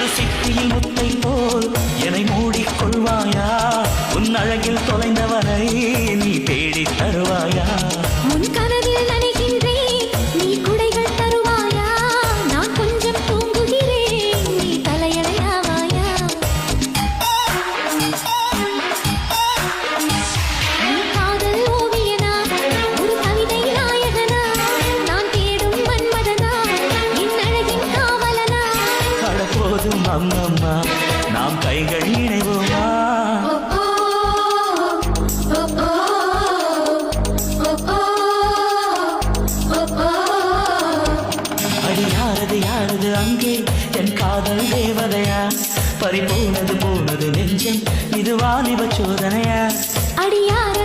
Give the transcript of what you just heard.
ஒரு சிப்பியில் முத்தை போல் என்னை மூடிக்கொள்வாயா உன் அழகில் தொலைந்தவரை நீ தேடி தருவாயா உன் கனவில் நனைகின்றேன் நீ குடைகள் தருவாயா நான் கொஞ்சம் தூங்குகிறேன் நீ தலையணையாவாயா நீ காதல் ஓவியனா ஒரு கவிதை நாயகனா நான் தேடும் மன்மதனா என் அழகின் காவலனா போதும் அம்மம்மா நாம் கைகள் இணைவோமா அடி யாரது யாரது அங்கே என் காதல் தேவதையா பறி போனது போனது நெஞ்சம் இது வாலிப சோதனையா அடியார